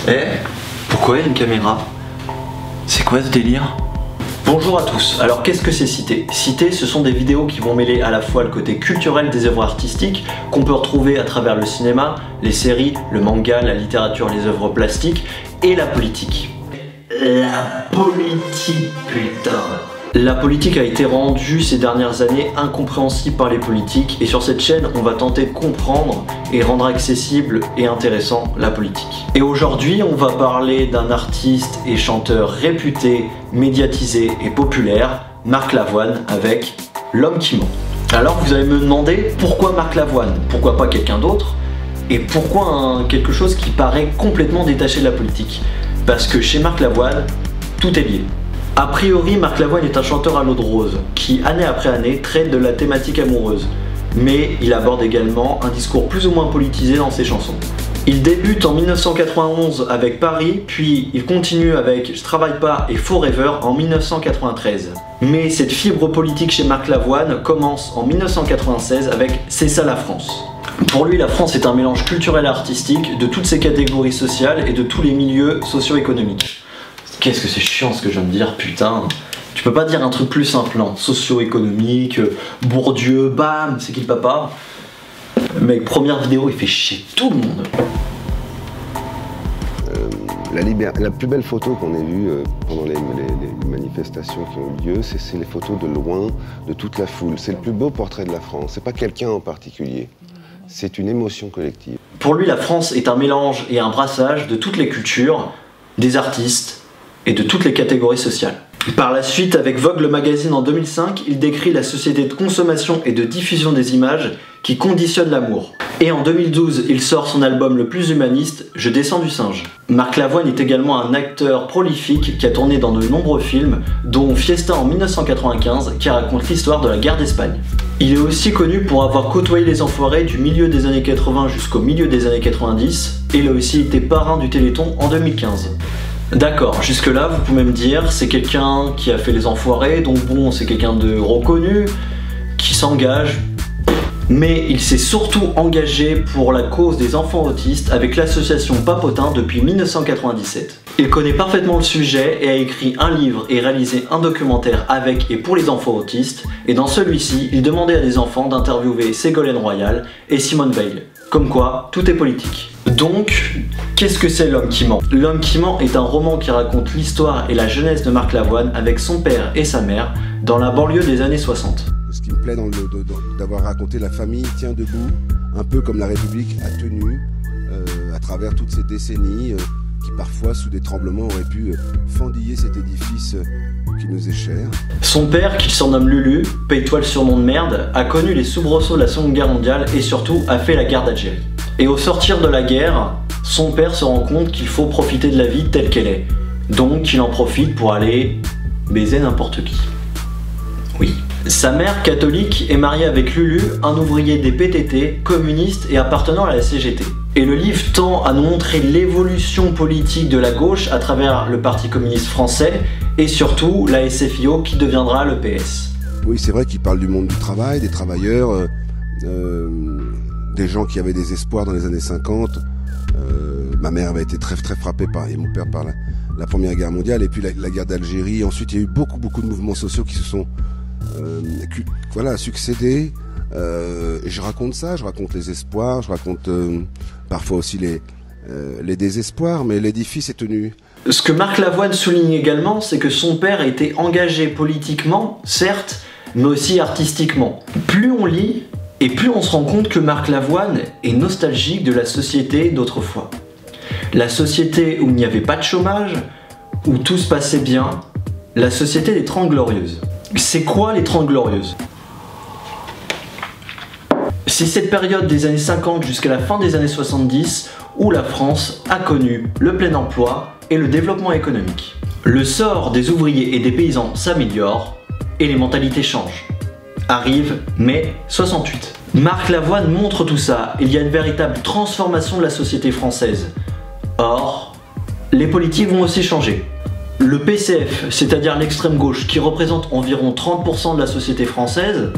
Eh, pourquoi il y a une caméra? C'est quoi ce délire? Bonjour à tous, alors qu'est-ce que c'est Cité? Cité, ce sont des vidéos qui vont mêler à la fois le côté culturel des œuvres artistiques qu'on peut retrouver à travers le cinéma, les séries, le manga, la littérature, les œuvres plastiques et la politique. La politique, putain! La politique a été rendue ces dernières années incompréhensible par les politiques et sur cette chaîne on va tenter de comprendre et rendre accessible et intéressant la politique. Et aujourd'hui on va parler d'un artiste et chanteur réputé, médiatisé et populaire, Marc Lavoine avec L'Homme qui ment. Alors vous allez me demander pourquoi Marc Lavoine, pourquoi pas quelqu'un d'autre et pourquoi quelque chose qui paraît complètement détaché de la politique. Parce que chez Marc Lavoine, tout est lié. A priori, Marc Lavoine est un chanteur à l'eau de rose, qui année après année traite de la thématique amoureuse. Mais il aborde également un discours plus ou moins politisé dans ses chansons. Il débute en 1991 avec Paris, puis il continue avec Je travaille pas et Forever en 1993. Mais cette fibre politique chez Marc Lavoine commence en 1996 avec C'est ça la France. Pour lui, la France est un mélange culturel et artistique de toutes ses catégories sociales et de tous les milieux socio-économiques. Qu'est-ce que c'est chiant ce que je viens de dire, putain. Tu peux pas dire un truc plus simple, non. Socio-économique, Bourdieu, bam, c'est qui le papa? Mec, première vidéo, il fait chier tout le monde. La plus belle photo qu'on ait vue pendant les manifestations qui ont eu lieu, c'est les photos de loin de toute la foule. C'est le plus beau portrait de la France. C'est pas quelqu'un en particulier. C'est une émotion collective. Pour lui, la France est un mélange et un brassage de toutes les cultures, des artistes, et de toutes les catégories sociales. Par la suite, avec Vogue le magazine en 2005, il décrit la société de consommation et de diffusion des images qui conditionnent l'amour. Et en 2012, il sort son album le plus humaniste, Je descends du singe. Marc Lavoine est également un acteur prolifique qui a tourné dans de nombreux films, dont Fiesta en 1995, qui raconte l'histoire de la guerre d'Espagne. Il est aussi connu pour avoir côtoyé les enfoirés du milieu des années 80 jusqu'au milieu des années 90, et il a aussi été parrain du Téléthon en 2015. D'accord, jusque là vous pouvez me dire c'est quelqu'un qui a fait les enfoirés, donc bon c'est quelqu'un de reconnu, qui s'engage, mais il s'est surtout engagé pour la cause des enfants autistes avec l'association Papotin depuis 1997. Il connaît parfaitement le sujet et a écrit un livre et réalisé un documentaire avec et pour les enfants autistes, et dans celui-ci il demandait à des enfants d'interviewer Ségolène Royal et Simone Veil. Comme quoi, tout est politique. Donc, qu'est-ce que c'est L'Homme qui ment? L'Homme qui ment est un roman qui raconte l'histoire et la jeunesse de Marc Lavoine avec son père et sa mère dans la banlieue des années 60. Ce qui me plaît d'avoir raconté la famille tient debout, un peu comme la République a tenu à travers toutes ces décennies qui parfois, sous des tremblements, auraient pu fendiller cet édifice qui nous est cher. Son père, qui surnomme Lulu, paye-toi le surnom de merde, a connu les soubresauts de la Seconde Guerre mondiale et surtout a fait la guerre d'Algérie. Et au sortir de la guerre, son père se rend compte qu'il faut profiter de la vie telle qu'elle est. Donc il en profite pour aller baiser n'importe qui. Oui. Sa mère, catholique, est mariée avec Lulu, un ouvrier des PTT, communiste et appartenant à la CGT. Et le livre tend à nous montrer l'évolution politique de la gauche à travers le Parti communiste français et surtout la SFIO qui deviendra le PS. Oui, c'est vrai qu'il parle du monde du travail, des travailleurs, des gens qui avaient des espoirs dans les années 50. Ma mère avait été très frappée et mon père par la Première Guerre mondiale et puis la guerre d'Algérie. Ensuite, il y a eu beaucoup de mouvements sociaux qui se sont succédés. Et je raconte ça, je raconte les espoirs, je raconte parfois aussi les désespoirs, mais l'édifice est tenu. Ce que Marc Lavoine souligne également, c'est que son père a été engagé politiquement, certes, mais aussi artistiquement. Plus on lit, et plus on se rend compte que Marc Lavoine est nostalgique de la société d'autrefois. La société où il n'y avait pas de chômage, où tout se passait bien, la société des 30 Glorieuses. C'est quoi les 30 Glorieuses ? C'est cette période des années 50 jusqu'à la fin des années 70 où la France a connu le plein emploi et le développement économique. Le sort des ouvriers et des paysans s'améliore et les mentalités changent. Arrive mai 68. Marc Lavoine montre tout ça, il y a une véritable transformation de la société française. Or, les politiques vont aussi changer. Le PCF, c'est-à-dire l'extrême gauche, qui représente environ 30% de la société française,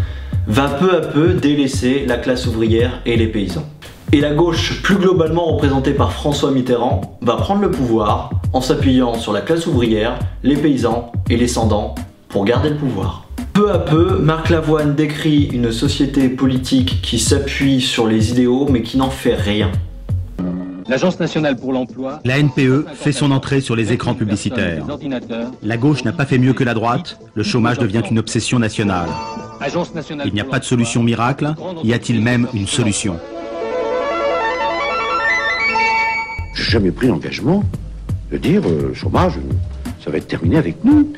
va peu à peu délaisser la classe ouvrière et les paysans. Et la gauche, plus globalement représentée par François Mitterrand, va prendre le pouvoir en s'appuyant sur la classe ouvrière, les paysans et les sans-dents pour garder le pouvoir. Peu à peu, Marc Lavoine décrit une société politique qui s'appuie sur les idéaux mais qui n'en fait rien. L'Agence nationale pour l'emploi... La NPE fait son entrée sur les écrans publicitaires. La gauche n'a pas fait mieux que la droite, le chômage devient une obsession nationale. Il n'y a pas de solution miracle, y a-t-il même une solution? Je n'ai jamais pris l'engagement de dire le chômage, ça va être terminé avec nous.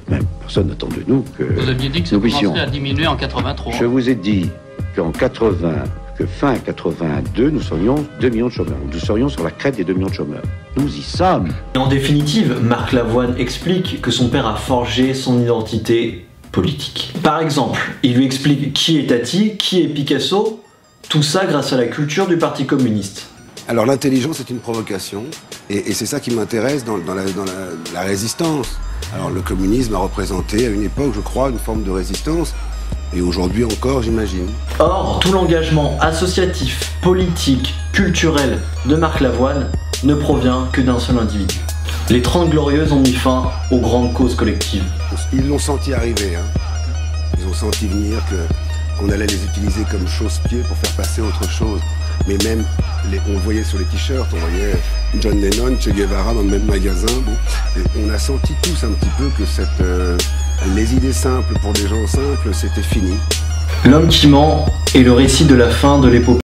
Même personne n'attend de nous que vous aviez dit que ça commencerait à diminuer en 83. Je vous ai dit qu'en 80, que fin 82, nous serions 2 millions de chômeurs. Nous serions sur la crête des 2 millions de chômeurs. Nous y sommes. Et en définitive, Marc Lavoine explique que son père a forgé son identité politique. Par exemple, il lui explique qui est Tati, qui est Picasso, tout ça grâce à la culture du Parti communiste. Alors l'intelligence est une provocation, et c'est ça qui m'intéresse dans la résistance. Alors le communisme a représenté à une époque, je crois, une forme de résistance, et aujourd'hui encore, j'imagine. Or, tout l'engagement associatif, politique, culturel de Marc Lavoine ne provient que d'un seul individu. Les 30 Glorieuses ont mis fin aux grandes causes collectives. Ils l'ont senti arriver, hein. Ils ont senti venir qu'on allait les utiliser comme chausse-pied pour faire passer autre chose. Mais même, on voyait sur les t-shirts, on voyait John Lennon, Che Guevara dans le même magasin. Bon, et on a senti tous un petit peu que les idées simples pour des gens simples, c'était fini. L'homme qui ment est le récit de la fin de l'épopée.